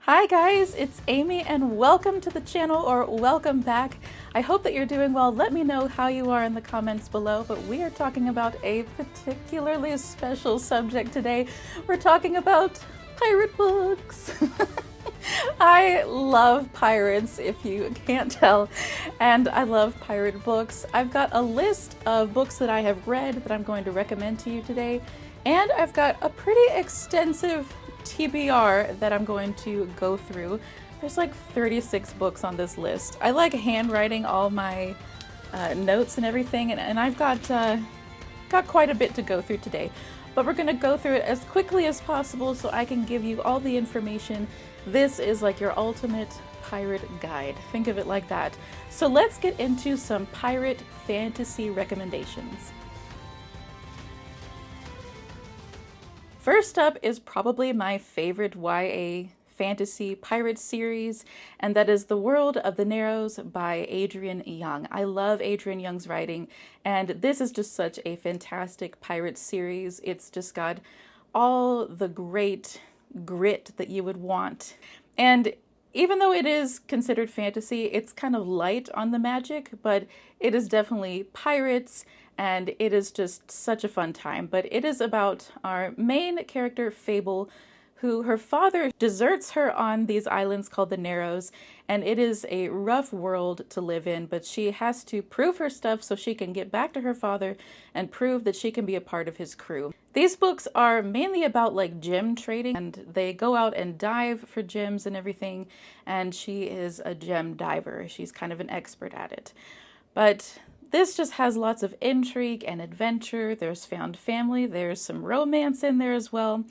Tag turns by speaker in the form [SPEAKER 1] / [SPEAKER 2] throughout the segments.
[SPEAKER 1] Hi guys, it's Amy and welcome to the channel, or welcome back. I hope that you're doing well. Let me know how you are in the comments below, but we are talking about a particularly special subject today. We're talking about pirate books. I love pirates, if you can't tell, and I love pirate books. I've got a list of books that I have read that I'm going to recommend to you today, and I've got a pretty extensive TBR that I'm going to go through. There's like 36 books on this list. I like handwriting all my notes and everything, and I've got quite a bit to go through today. But we're going to go through it as quickly as possible so I can give you all the information. This is like your ultimate pirate guide. Think of it like that. So let's get into some pirate fantasy recommendations. First up is probably my favorite YA fantasy pirate series, and that is The World of the Narrows by Adrian Young. I love Adrian Young's writing, and this is just such a fantastic pirate series. It's just got all the great grit that you would want. And even though it is considered fantasy, it's kind of light on the magic, but it is definitely pirates, and it is just such a fun time. But it is about our main character, Fable, who her father deserts her on these islands called the Narrows, and it is a rough world to live in, but she has to prove her stuff so she can get back to her father and prove that she can be a part of his crew. These books are mainly about like gem trading, and they go out and dive for gems and everything, and she is a gem diver. She's kind of an expert at it. But this just has lots of intrigue and adventure. There's found family, there's some romance in there as well,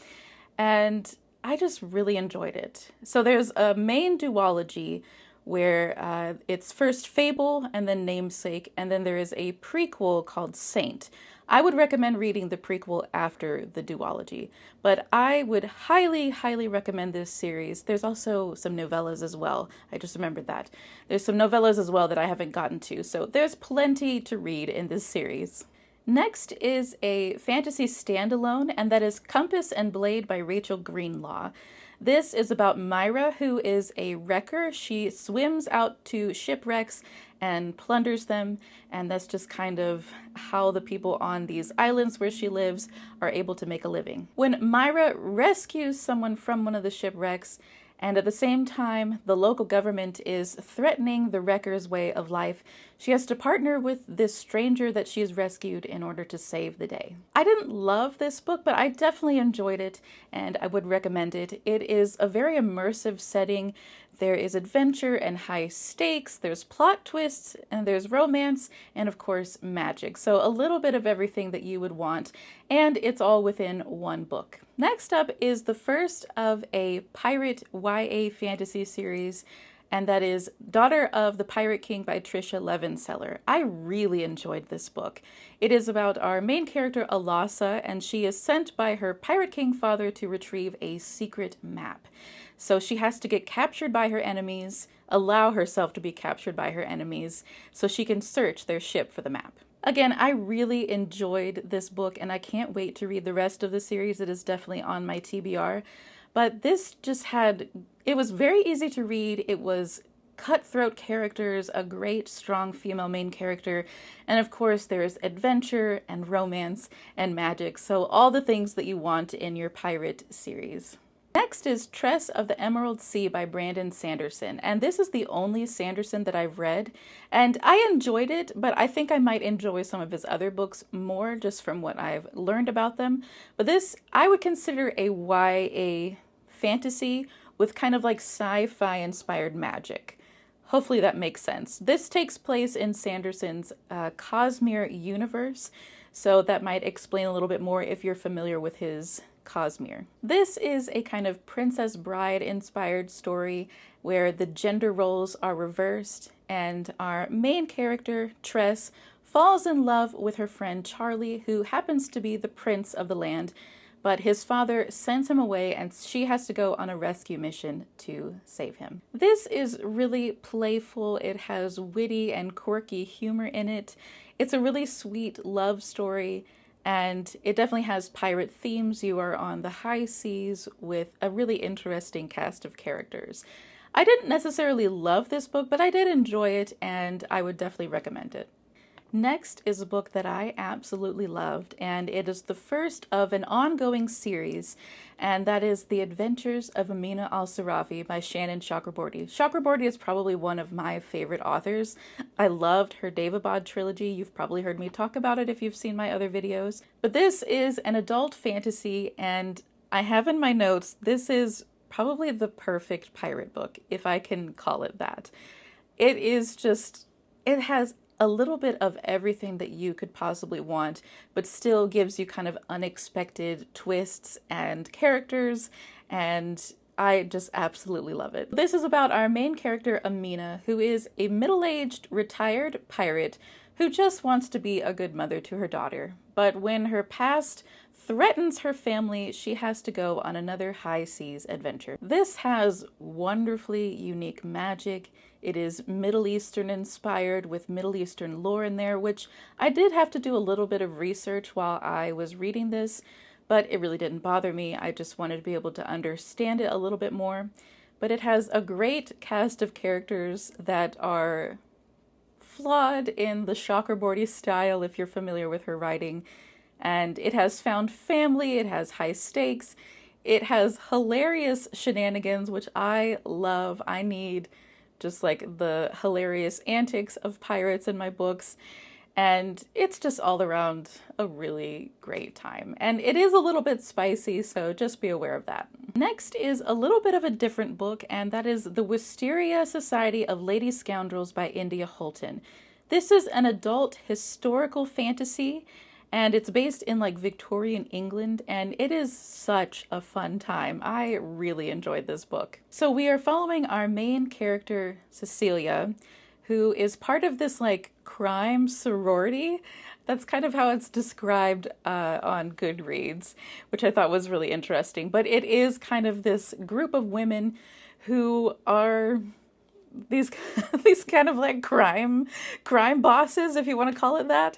[SPEAKER 1] and I just really enjoyed it. So there's a main duology where it's first Fable and then Namesake, and then there is a prequel called Saint. I would recommend reading the prequel after the duology, but I would highly, highly recommend this series. There's also some novellas as well. I just remembered that. There's some novellas as well that I haven't gotten to, so there's plenty to read in this series. Next is a fantasy standalone, and that is Compass and Blade by Rachel Greenlaw. This is about Myra, who is a wrecker. She swims out to shipwrecks and plunders them, and that's just kind of how the people on these islands where she lives are able to make a living. When Myra rescues someone from one of the shipwrecks, and at the same time, the local government is threatening the wrecker's way of life, she has to partner with this stranger that she has rescued in order to save the day. I didn't love this book, but I definitely enjoyed it, and I would recommend it. It is a very immersive setting. There is adventure and high stakes, there's plot twists, and there's romance, and of course magic. So a little bit of everything that you would want, and it's all within one book. Next up is the first of a pirate YA fantasy series, and that is Daughter of the Pirate King by Tricia Levenseller. I really enjoyed this book. It is about our main character, Alasa, and she is sent by her Pirate King father to retrieve a secret map. So she has to get captured by her enemies, allow herself to be captured by her enemies, so she can search their ship for the map. Again, I really enjoyed this book, and I can't wait to read the rest of the series. It is definitely on my TBR. But this just it was very easy to read. It was cutthroat characters, a great, strong female main character, and of course there's adventure and romance and magic, so all the things that you want in your pirate series. Next is Tress of the Emerald Sea by Brandon Sanderson, and this is the only Sanderson that I've read, and I enjoyed it, but I think I might enjoy some of his other books more just from what I've learned about them. But this, I would consider a YA fantasy with kind of like sci-fi inspired magic. Hopefully that makes sense. This takes place in Sanderson's Cosmere universe, so that might explain a little bit more if you're familiar with his Cosmere. This is a kind of Princess Bride inspired story where the gender roles are reversed, and our main character, Tress, falls in love with her friend Charlie, who happens to be the prince of the land, but his father sends him away and she has to go on a rescue mission to save him. This is really playful. It has witty and quirky humor in it. It's a really sweet love story, and it definitely has pirate themes. You are on the high seas with a really interesting cast of characters. I didn't necessarily love this book, but I did enjoy it, and I would definitely recommend it. Next is a book that I absolutely loved, and it is the first of an ongoing series, and that is The Adventures of Amina al-Sirafi by Shannon Chakraborty. Chakraborty is probably one of my favorite authors. I loved her Devabad trilogy. You've probably heard me talk about it if you've seen my other videos. But this is an adult fantasy, and I have in my notes, this is probably the perfect pirate book, if I can call it that. It is just, it has a little bit of everything that you could possibly want, but still gives you kind of unexpected twists and characters, and I just absolutely love it. This is about our main character, Amina, who is a middle-aged retired pirate who just wants to be a good mother to her daughter. But when her past threatens her family, she has to go on another high seas adventure. This has wonderfully unique magic. It is Middle Eastern inspired with Middle Eastern lore in there, which I did have to do a little bit of research while I was reading this, but it really didn't bother me. I just wanted to be able to understand it a little bit more. But it has a great cast of characters that are flawed in the Chakraborty style, if you're familiar with her writing. And it has found family, it has high stakes, it has hilarious shenanigans, which I love. I need just like the hilarious antics of pirates in my books. And it's just all around a really great time. And it is a little bit spicy, so just be aware of that. Next is a little bit of a different book, and that is The Wisteria Society of Lady Scoundrels by India Holton. This is an adult historical fantasy, and it's based in like Victorian England, and it is such a fun time. I really enjoyed this book. So we are following our main character, Cecilia, who is part of this like crime sorority. That's kind of how it's described on Goodreads, which I thought was really interesting. But it is kind of this group of women who are these these kind of like crime bosses, if you want to call it that.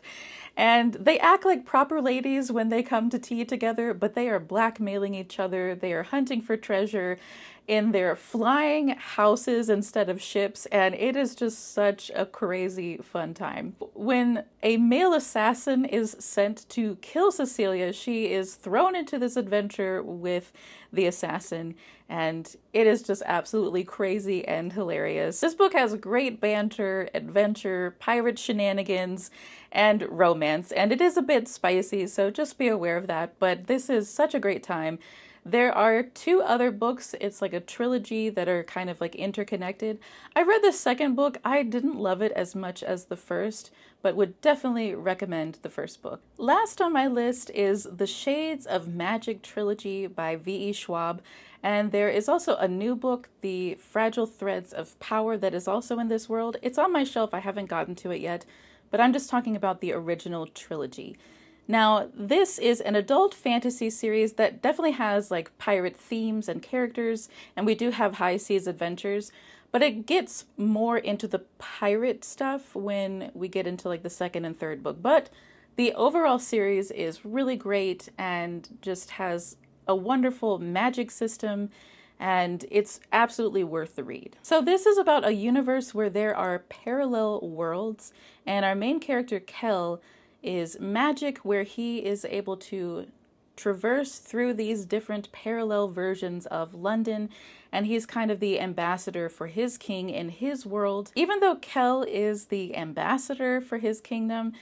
[SPEAKER 1] And they act like proper ladies when they come to tea together, but they are blackmailing each other. They are hunting for treasure in their flying houses instead of ships, and it is just such a crazy fun time. When a male assassin is sent to kill Cecilia, she is thrown into this adventure with the assassin, and it is just absolutely crazy and hilarious. This book has great banter, adventure, pirate shenanigans, and romance, and it is a bit spicy, so just be aware of that, but this is such a great time. There are two other books, it's like a trilogy that are kind of like interconnected. I read the second book, I didn't love it as much as the first, but would definitely recommend the first book. Last on my list is The Shades of Magic trilogy by V.E. Schwab, and there is also a new book, The Fragile Threads of Power, that is also in this world. It's on my shelf, I haven't gotten to it yet, but I'm just talking about the original trilogy. Now, this is an adult fantasy series that definitely has like pirate themes and characters, and we do have high seas adventures, but it gets more into the pirate stuff when we get into like the second and third book. But the overall series is really great and just has a wonderful magic system, and it's absolutely worth the read. So this is about a universe where there are parallel worlds, and our main character, Kel, is magic, where he is able to traverse through these different parallel versions of London, and he's kind of the ambassador for his king in his world. Even though Kel is the ambassador for his kingdom,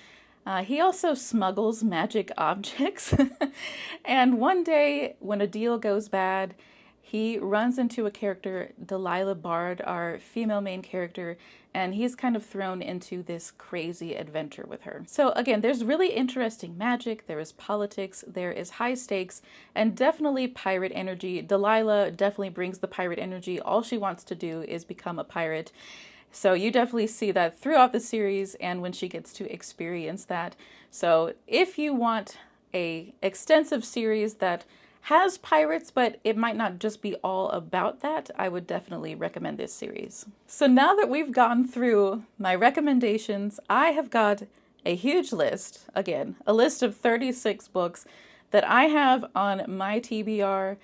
[SPEAKER 1] he also smuggles magic objects. And one day, when a deal goes bad, he runs into a character, Delilah Bard, our female main character, and he's kind of thrown into this crazy adventure with her. So again, there's really interesting magic, there is politics, there is high stakes, and definitely pirate energy. Delilah definitely brings the pirate energy. All she wants to do is become a pirate. So you definitely see that throughout the series and when she gets to experience that. So if you want an extensive series that has pirates, but it might not just be all about that, I would definitely recommend this series. So now that we've gone through my recommendations, I have got a huge list, again, a list of 36 books that I have on my TBR.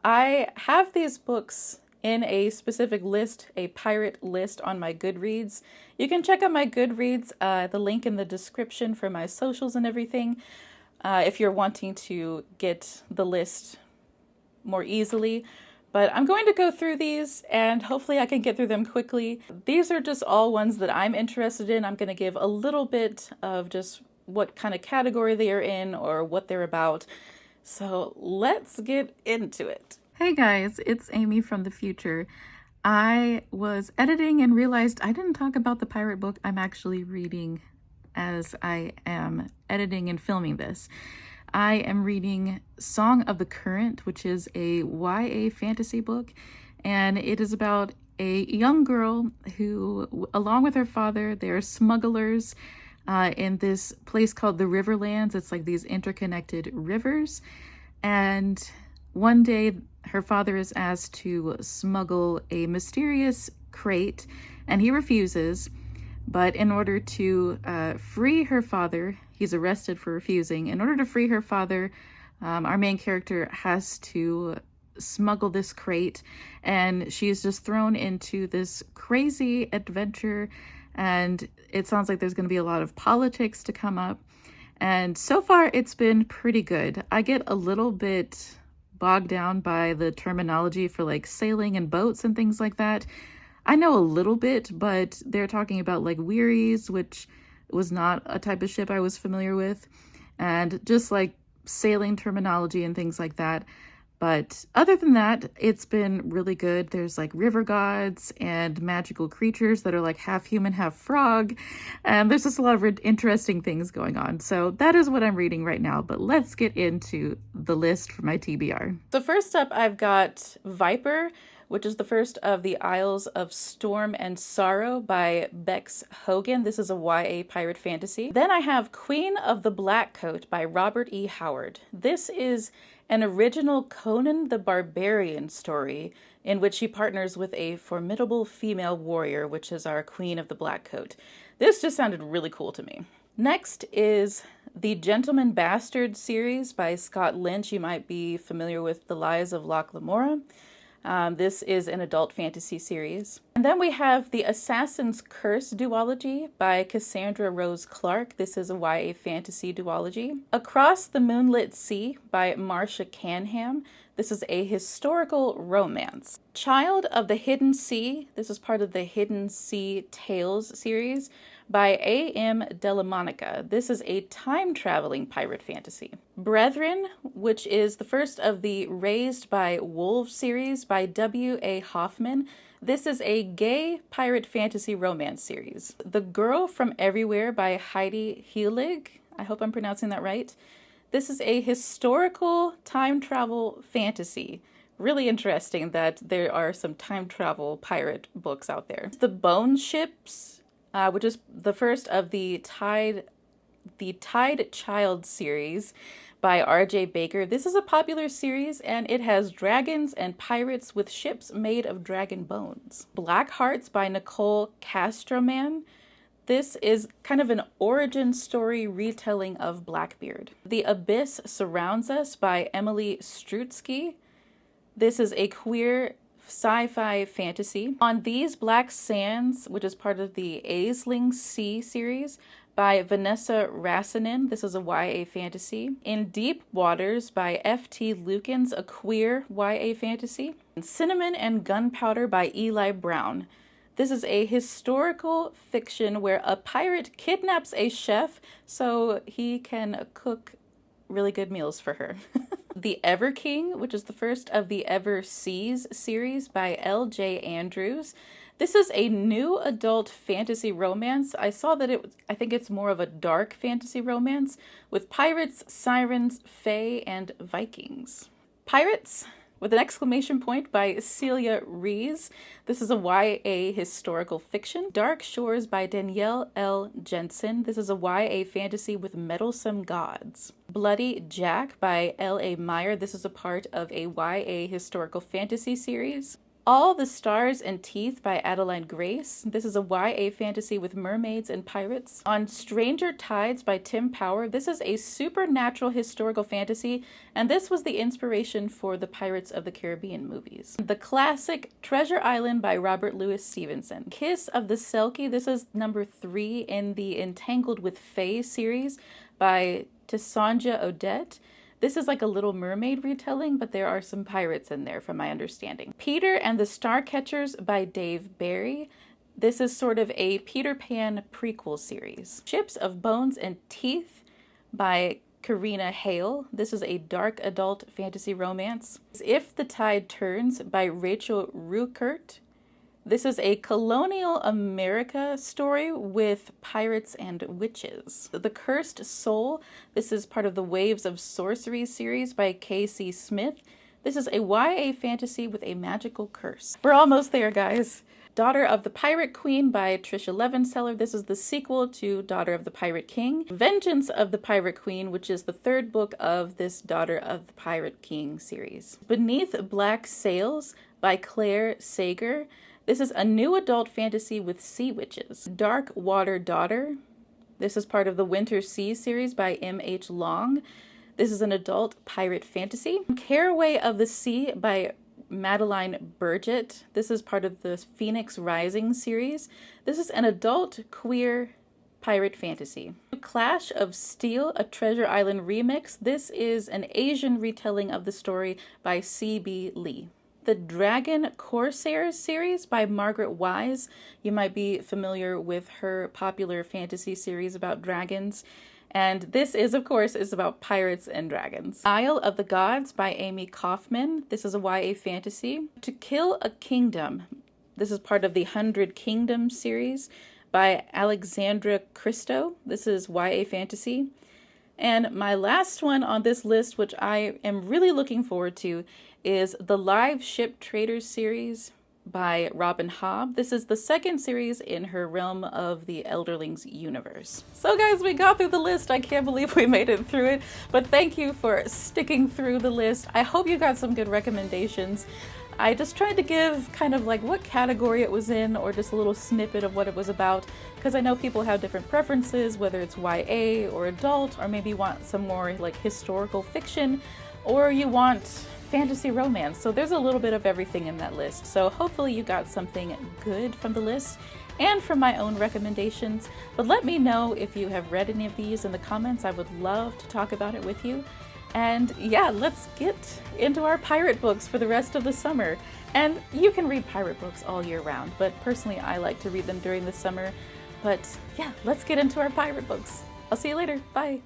[SPEAKER 1] I have these books in a specific list, a pirate list on my Goodreads. You can check out my Goodreads, the link in the description for my socials and everything, if you're wanting to get the list more easily. But I'm going to go through these and hopefully I can get through them quickly. These are just all ones that I'm interested in. I'm going to give a little bit of just what kind of category they are in or what they're about. So let's get into it. Hey guys, it's Amy from the future. I was editing and realized I didn't talk about the pirate book I'm actually reading as I am editing and filming this. I am reading Song of the Current, which is a YA fantasy book, and it is about a young girl who, along with her father, they're smugglers in this place called the Riverlands. It's like these interconnected rivers, and one day her father is asked to smuggle a mysterious crate, and he refuses. But in order to free her father, he's arrested for refusing. In order to free her father, our main character has to smuggle this crate, and she's just thrown into this crazy adventure, and it sounds like there's going to be a lot of politics to come up. And so far, it's been pretty good. I get a little bit bogged down by the terminology for like sailing and boats and things like that. I know a little bit, but they're talking about like wheeries, which was not a type of ship I was familiar with, and just like sailing terminology and things like that. But other than that, it's been really good. There's like river gods and magical creatures that are like half human, half frog. And there's just a lot of interesting things going on. So that is what I'm reading right now. But let's get into the list for my TBR. So first up, I've got Viper, which is the first of the Isles of Storm and Sorrow by Bex Hogan. This is a YA pirate fantasy. Then I have Queen of the Black Coat by Robert E. Howard. This is an original Conan the Barbarian story in which he partners with a formidable female warrior, which is our Queen of the Black Coat. This just sounded really cool to me. Next is the Gentleman Bastard series by Scott Lynch. You might be familiar with The Lies of Locke Lamora. This is an adult fantasy series. And then we have The Assassin's Curse duology by Cassandra Rose Clark. This is a YA fantasy duology. Across the Moonlit Sea by Marcia Canham. This is a historical romance. Child of the Hidden Sea. This is part of the Hidden Sea Tales series by A.M. Delamonica. This is a time-traveling pirate fantasy. Brethren, which is the first of the Raised by Wolves series by W.A. Hoffman. This is a gay pirate fantasy romance series. The Girl from Everywhere by Heidi Heelig. I hope I'm pronouncing that right. This is a historical time travel fantasy. Really interesting that there are some time travel pirate books out there. The Bone Ships, which is the first of the Tide Child series by R.J. Baker. This is a popular series and it has dragons and pirates with ships made of dragon bones. Black Hearts by Nicole Castroman. This is kind of an origin story retelling of Blackbeard. The Abyss Surrounds Us by Emily Strutsky. This is a queer sci-fi fantasy. On These Black Sands, which is part of the Aisling Sea series by Vanessa Rassinen. This is a YA fantasy. In Deep Waters by F.T. Lukens, a queer YA fantasy. Cinnamon and Gunpowder by Eli Brown. This is a historical fiction where a pirate kidnaps a chef so he can cook really good meals for her. The Ever King, which is the first of the Ever Seas series by L.J. Andrews. This is a new adult fantasy romance. I saw that I think it's more of a dark fantasy romance with pirates, sirens, fae, and Vikings. Pirates with an exclamation point by Celia Rees. This is a YA historical fiction. Dark Shores by Danielle L. Jensen. This is a YA fantasy with meddlesome gods. Bloody Jack by L.A. Meyer. This is a part of a YA historical fantasy series. All the Stars and Teeth by Adeline Grace. This is a YA fantasy with mermaids and pirates. On Stranger Tides by Tim Power. This is a supernatural historical fantasy, and this was the inspiration for the Pirates of the Caribbean movies. The classic Treasure Island by Robert Louis Stevenson. Kiss of the Selkie. This is number 3 in the Entangled with Fae series by Tessandra Odette. This is like a Little Mermaid retelling, but there are some pirates in there from my understanding. Peter and the Starcatchers by Dave Barry. This is sort of a Peter Pan prequel series. Ships of Bones and Teeth by Karina Hale. This is a dark adult fantasy romance. If the Tide Turns by Rachel Rueckert. This is a colonial America story with pirates and witches. The Cursed Soul. This is part of the Waves of Sorcery series by K.C. Smith. This is a YA fantasy with a magical curse. We're almost there, guys. Daughter of the Pirate Queen by Trisha Levenseller. This is the sequel to Daughter of the Pirate King. Vengeance of the Pirate Queen, which is the 3rd book of this Daughter of the Pirate King series. Beneath Black Sails by Claire Sager. This is a new adult fantasy with sea witches. Dark Water Daughter. This is part of the Winter Sea series by M.H. Long. This is an adult pirate fantasy. Caraway of the Sea by Madeline Burgett. This is part of the Phoenix Rising series. This is an adult queer pirate fantasy. Clash of Steel, a Treasure Island remix. This is an Asian retelling of the story by C.B. Lee. The Dragon Corsairs series by Margaret Wise. You might be familiar with her popular fantasy series about dragons. And this is, of course, about pirates and dragons. Isle of the Gods by Amy Kaufman. This is a YA fantasy. To Kill a Kingdom. This is part of the 100 Kingdoms series by Alexandra Christo. This is YA fantasy. And my last one on this list, which I am really looking forward to, is the Live Ship Traders series by Robin Hobb. This is the 2nd series in her Realm of the Elderlings universe. So guys, we got through the list. I can't believe we made it through it, but thank you for sticking through the list. I hope you got some good recommendations. I just tried to give kind of like what category it was in, or just a little snippet of what it was about, because I know people have different preferences, whether it's YA or adult, or maybe you want some more like historical fiction, or you want fantasy romance. So there's a little bit of everything in that list. So hopefully you got something good from the list and from my own recommendations. But let me know if you have read any of these in the comments. I would love to talk about it with you. And yeah, let's get into our pirate books for the rest of the summer. And you can read pirate books all year round, but personally I like to read them during the summer. But yeah, let's get into our pirate books. I'll see you later. Bye.